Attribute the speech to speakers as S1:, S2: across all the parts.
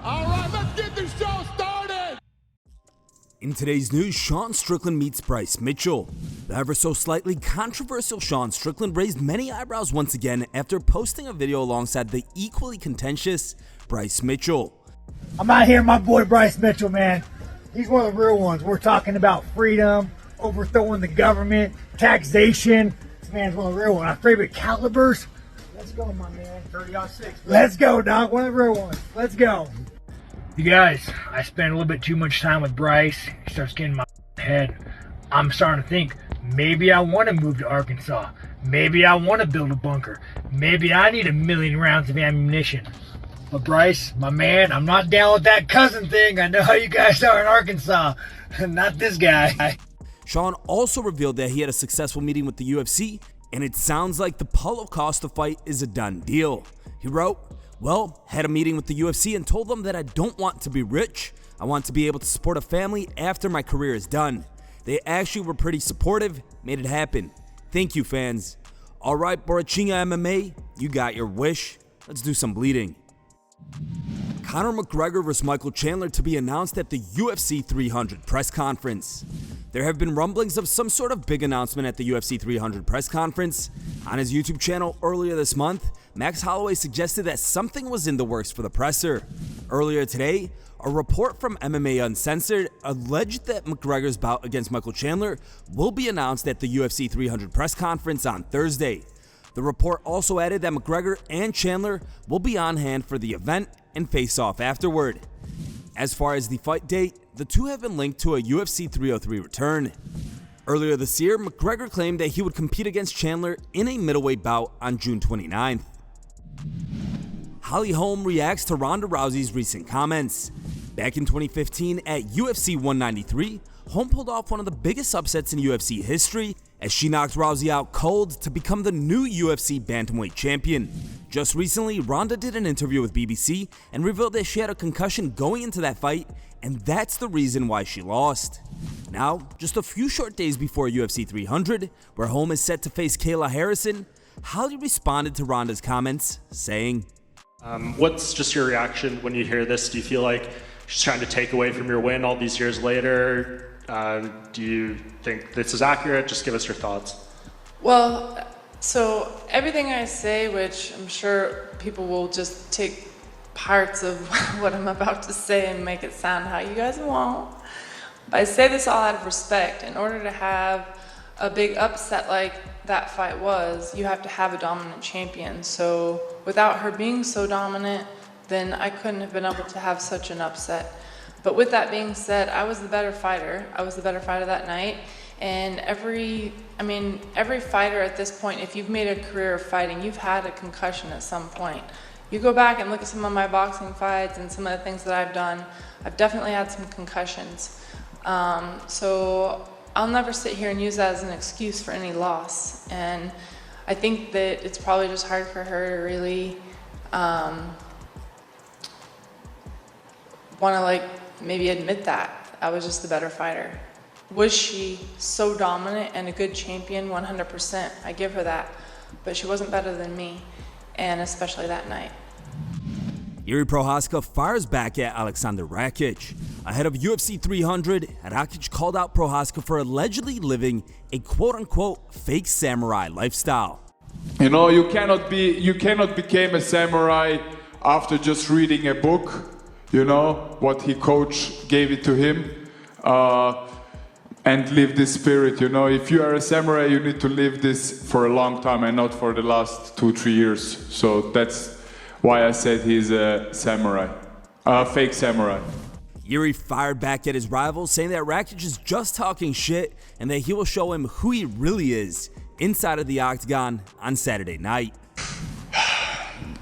S1: All right, let's get this show started!
S2: In today's news, Sean Strickland meets Bryce Mitchell. The ever so slightly controversial Sean Strickland raised many eyebrows once again after posting a video alongside the equally contentious Bryce Mitchell.
S3: I'm out here, my boy Bryce Mitchell, man. He's one of the real ones. We're talking about freedom, overthrowing the government, taxation. This man's one of the real ones. Our favorite calibers. Let's go, my man. 30-06. Let's go, dog. One of the real ones. Let's go. You guys, I spent a little bit too much time with Bryce. He starts getting in my head. I'm starting to think, maybe I want to move to Arkansas. Maybe I want to build a bunker. Maybe I need 1 million rounds of ammunition. But Bryce, my man, I'm not down with that cousin thing. I know how you guys are in Arkansas. Not this guy.
S2: Sean also revealed that he had a successful meeting with the UFC, and it sounds like the Paulo Costa fight is a done deal. He wrote, "Well, had a meeting with the UFC and told them that I don't want to be rich. I want to be able to support a family after my career is done. They actually were pretty supportive, made it happen. Thank you, fans. All right, Borachinha MMA, you got your wish. Let's do some bleeding." Conor McGregor vs. Michael Chandler to be announced at the UFC 300 press conference. There have been rumblings of some sort of big announcement at the UFC 300 press conference. On his YouTube channel earlier this month, Max Holloway suggested that something was in the works for the presser. Earlier today, a report from MMA Uncensored alleged that McGregor's bout against Michael Chandler will be announced at the UFC 300 press conference on Thursday. The report also added that McGregor and Chandler will be on hand for the event and face off afterward. As far as the fight date, the two have been linked to a UFC 303 return. Earlier this year, McGregor claimed that he would compete against Chandler in a middleweight bout on June 29th. Holm reacts to Ronda Rousey's recent comments. Back in 2015 at UFC 193, Holm pulled off one of the biggest upsets in UFC history as she knocked Rousey out cold to become the new UFC bantamweight champion. Just recently, Ronda did an interview with BBC and revealed that she had a concussion going into that fight, and that's the reason why she lost. Now, just a few short days before UFC 300, where Holm is set to face Kayla Harrison, Holly responded to Ronda's comments, saying,
S4: What's just your reaction when you hear this? Do you feel like she's trying to take away from your win all these years later? Do you think this is accurate? Just give us your thoughts.
S5: Well, so everything I say, which I'm sure people will just take parts of what I'm about to say and make it sound how you guys want. But I say this all out of respect. In order to have a big upset like that fight was, you have to have a dominant champion. So without her being so dominant, then I couldn't have been able to have such an upset. But with that being said, I was the better fighter. I was the better fighter that night. And every fighter at this point, if you've made a career of fighting, you've had a concussion at some point. You go back and look at some of my boxing fights and some of the things that I've done, I've definitely had some concussions. So I'll never sit here and use that as an excuse for any loss. And I think that it's probably just hard for her to really want to maybe admit that I was just the better fighter. Was she so dominant and a good champion? 100%. I give her that. But she wasn't better than me, and especially that night.
S2: Jiri Prochazka fires back at Aleksandar Rakic. Ahead of UFC 300, Rakic called out Prochazka for allegedly living a quote-unquote fake samurai lifestyle.
S6: You know, you cannot become a samurai after just reading a book. You know, what his coach gave it to him, and live this spirit. You know, if you are a samurai, you need to live this for a long time and not for the last 2-3 years. So that's why I said he's a samurai, a fake samurai.
S2: Jiri fired back at his rival, saying that Rakic is just talking shit and that he will show him who he really is inside of the octagon on Saturday night.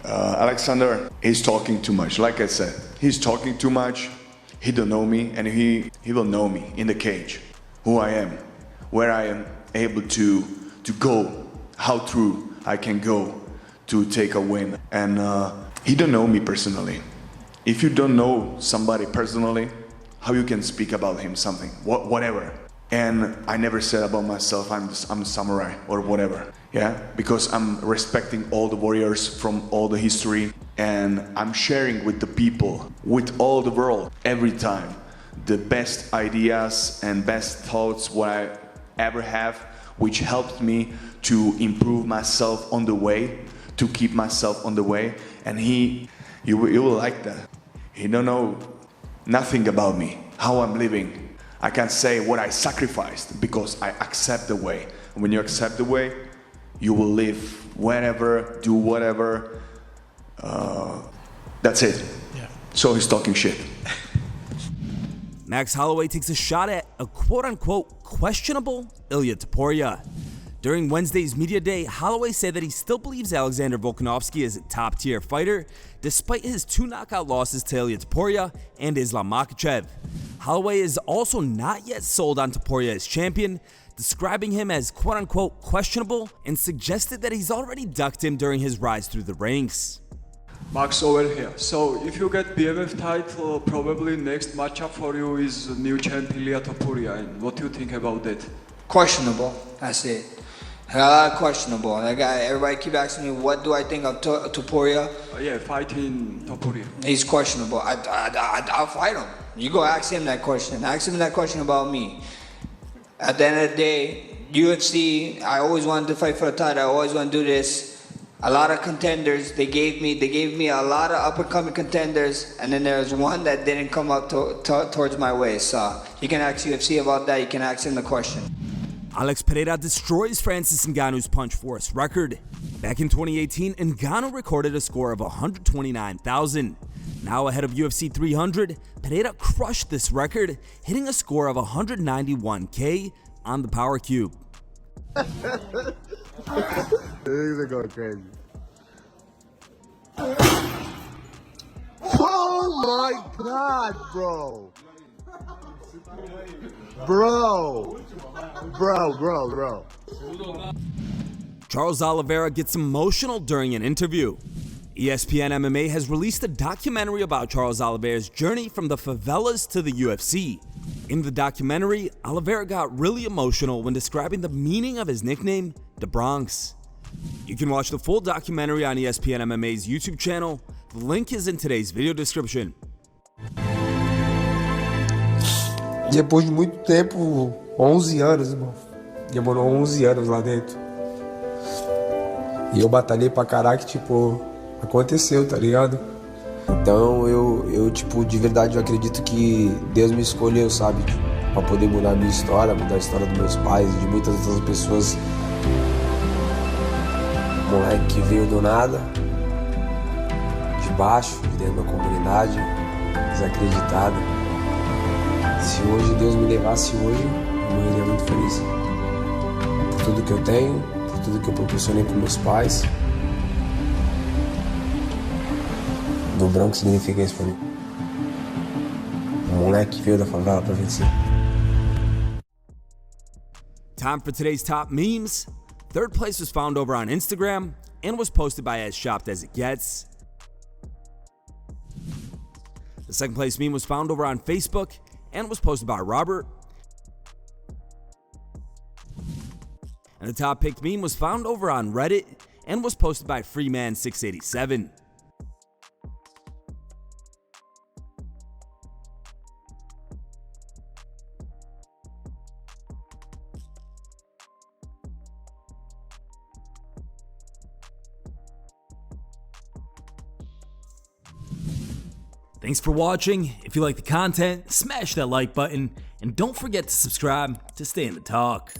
S7: Aleksandar is talking too much. Like I said, he's talking too much. He don't know me, and he will know me in the cage. Who I am, where I am able to go, how through I can go to take a win. And he don't know me personally. If you don't know somebody personally, how you can speak about him something, whatever. And I never said about myself I'm a samurai or whatever. Yeah, because I'm respecting all the warriors from all the history. and I'm sharing with the people, with all the world, every time, the best ideas and best thoughts what I ever have, which helped me to improve myself on the way, to keep myself on the way. And you will like that. He don't know nothing about me, how I'm living. I can't say what I sacrificed because I accept the way. And when you accept the way, you will live wherever, do whatever. That's it. Yeah. So he's talking shit.
S2: Max Holloway takes a shot at a quote-unquote questionable Ilia Topuria. During Wednesday's media day, Holloway said that he still believes Alexander Volkanovski is a top-tier fighter, despite his 2 knockout losses to Ilia Topuria and Islam Makhachev. Holloway is also not yet sold on Topuria as champion, describing him as quote-unquote questionable, and suggested that he's already ducked him during his rise through the ranks.
S8: Max over here. So if you get BMF title, probably next matchup for you is new champ Ilia Topuria. And what do you think about that?
S9: Questionable. That's it. Questionable. Everybody keep asking me, what do I think of Topuria?
S8: Yeah, fighting Topuria.
S9: He's questionable. I'll fight him. You go ask him that question. Ask him that question about me. At the end of the day, UFC, I always wanted to fight for a title. I always want to do this. A lot of contenders, they gave me a lot of up-and-coming contenders, and then there's one that didn't come up towards my way. So you can ask UFC about that. You can ask him the question.
S2: Alex Pereira destroys Francis Ngannou's punch force record. Back in 2018, Ngannou recorded a score of 129,000. Now ahead of UFC 300, Pereira crushed this record, hitting a score of 191K on the Power Cube.
S1: Things are going crazy. Oh my God, bro. Bro.
S2: Charles Oliveira gets emotional during an interview. ESPN MMA has released a documentary about Charles Oliveira's journey from the favelas to the UFC. In the documentary, Oliveira got really emotional when describing the meaning of his nickname, the Bronx. You can watch the full documentary on ESPN MMA's YouTube channel. The link is in today's video description.
S10: Depois de muito tempo, 11 anos, irmão. Demorou 11 anos lá dentro. E eu batalhei pra caraca, tipo, aconteceu, tá ligado? Então eu tipo, de verdade eu acredito que Deus me escolheu, sabe? Pra poder mudar a minha história, mudar a história dos meus pais e de muitas outras pessoas. Moleque que veio do nada, de baixo, de dentro da comunidade, desacreditado. Se hoje Deus me levasse hoje, eu morreria muito feliz. Por tudo que eu tenho, por tudo que eu proporcionei para meus pais. Do branco significa isso para mim. Um moleque que veio da favela para vencer.
S2: Time for today's top memes. Third place was found over on Instagram and was posted by As Shopped As It Gets. The second place meme was found over on Facebook and was posted by Robert. And the top picked meme was found over on Reddit and was posted by Freeman687. Thanks for watching. If you like the content, smash that like button and don't forget to subscribe to stay in the talk.